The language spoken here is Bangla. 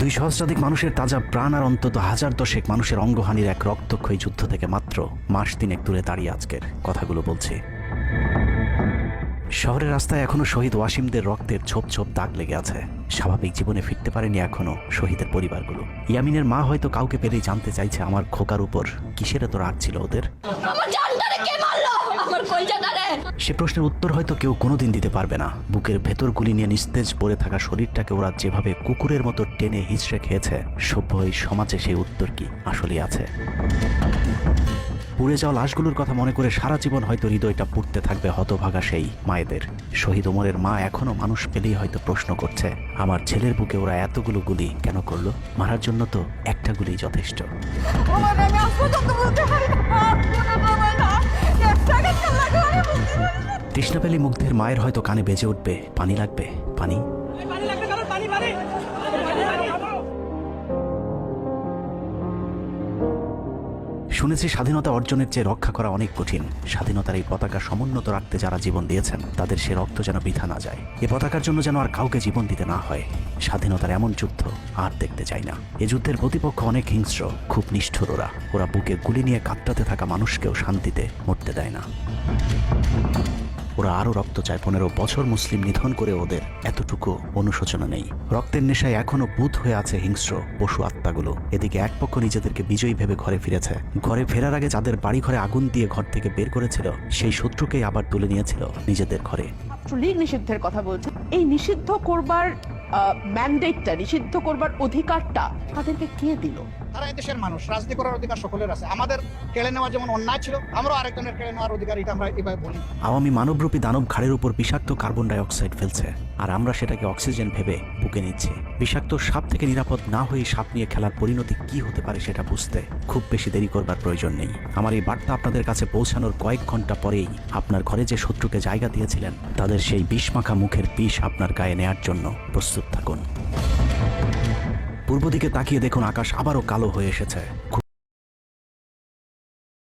2 সহস্রাধিক মানুষের তাজা প্রাণ আর অন্তত 1010 মানুষের অঙ্গহানির এক রক্তক্ষয়ী যুদ্ধ থেকে মাত্র মাস 3 দূরে দাঁড়িয়ে আজকের কথাগুলো বলছি। শহরের রাস্তায় এখনো শহীদ ওয়াসিমদের রক্তের ছোপ ছোপ দাগ লেগে আছে। স্বাভাবিক জীবনে ফিরতে পারেনি এখনো শহীদের পরিবারগুলো। ইয়ামিনের মা হয়তো কাউকে পেলেই জানতে চাইছে আমার খোকার উপর কিসের এত রাগ ছিল ওদের। সে প্রশ্নের উত্তর হয়তো কেউ কোনোদিন দিতে পারবে না। বুকের ভেতর গুলি নিয়ে নিস্তেজ পড়ে থাকা শরীরটাকে ওরা যেভাবে কুকুরের মতো টেনে হিঁচড়ে খেয়েছে, সভ্য এই সমাজে সেই উত্তর কি আসলেই আছে? পুড়ে যাওয়া লাশগুলোর কথা মনে করে সারা জীবন হয়তো হৃদয়টা পুড়তে থাকবে হতভাগা সেই মায়েদের। শহীদ ওমরের মা এখনো মানুষ পেলেই হয়তো প্রশ্ন করছে, আমার ছেলের বুকে ওরা এতগুলো গুলি কেন করলো? মারার জন্য তো একটা গুলি যথেষ্ট। তৃষ্ণা পেলে মুগ্ধের মায়ের হয়তো কানে বেজে উঠবে, পানি লাগবে, পানি। শুনেছি স্বাধীনতা অর্জনের চেয়ে রক্ষা করা অনেক কঠিন। স্বাধীনতার এই পতাকা সমুন্নত রাখতে যারা জীবন দিয়েছেন তাদের সে রক্ত যেন বৃথা না যায়। এ পতাকার জন্য যেন আর কাউকে জীবন দিতে না হয়। স্বাধীনতার এমন যুদ্ধ আর দেখতে চাই না। এ যুদ্ধের প্রতিপক্ষ অনেক হিংস্র, খুব নিষ্ঠুর। ওরা বুকে গুলি নিয়ে কাঁপতে থাকা মানুষকেও শান্তিতে মরতে দেয় না। ওরা আরও রক্ত চায়। 15 বছর মুসলিম নিধন করে ওদের এতটুকু অনুশোচনা নেই। রক্তের নেশায় এখনো বুঁদ হয়ে আছে হিংস্র পশু আত্মাগুলো। এদিকে এক পক্ষ নিজেদেরকে বিজয়ী ভেবে ঘরে ফিরেছে। ঘরে ফেরার আগে যাদের বাড়ি ঘরে আগুন দিয়ে ঘর থেকে বের করেছিল, সেই শত্রুকেই আবার তুলে নিয়েছিল নিজেদের ঘরে। ছাত্রলীগ নিষিদ্ধের কথা বলছে। এই নিষিদ্ধ করবার ম্যান্ডেটটা, নিষিদ্ধ করবার অধিকারটা তাদেরকে কে দিল? তারা এই দেশের মানুষ, রাজনীতি করার অধিকার সকলের আছে। আমাদের কেড়ে নেওয়া যেমন অন্যায় ছিল, আমরা আরেকজনের কেড়ে নেওয়ার অধিকার, এটা আমরা এভাবে বলি। আওয়ামী মানবরূপী দানব ঘাড়ের উপর বিষাক্ত কার্বন ডাই অক্সাইড ফেলছে, আর আমরা সেটাকে অক্সিজেন ভেবে বুকে নিচ্ছি। বিষাক্ত সাপ থেকে নিরাপদ না হয়ে সাপ নিয়ে খেলার পরিণতি কি হতে পারে সেটা বুঝতে খুব বেশি দেরি করবার প্রয়োজন নেই। আমার এই বার্তা আপনাদের কাছে পৌঁছানোর কয়েক ঘন্টা পরেই আপনার ঘরে যে শত্রুকে জায়গা দিয়েছিলেন তাদের সেই বিষমাখা মুখের বিষ আপনার গায়ে নেয়ার জন্য প্রস্তুত থাকুন। পূর্ব দিকে তাকিয়ে দেখুন, আকাশ আবারও কালো হয়ে এসেছে।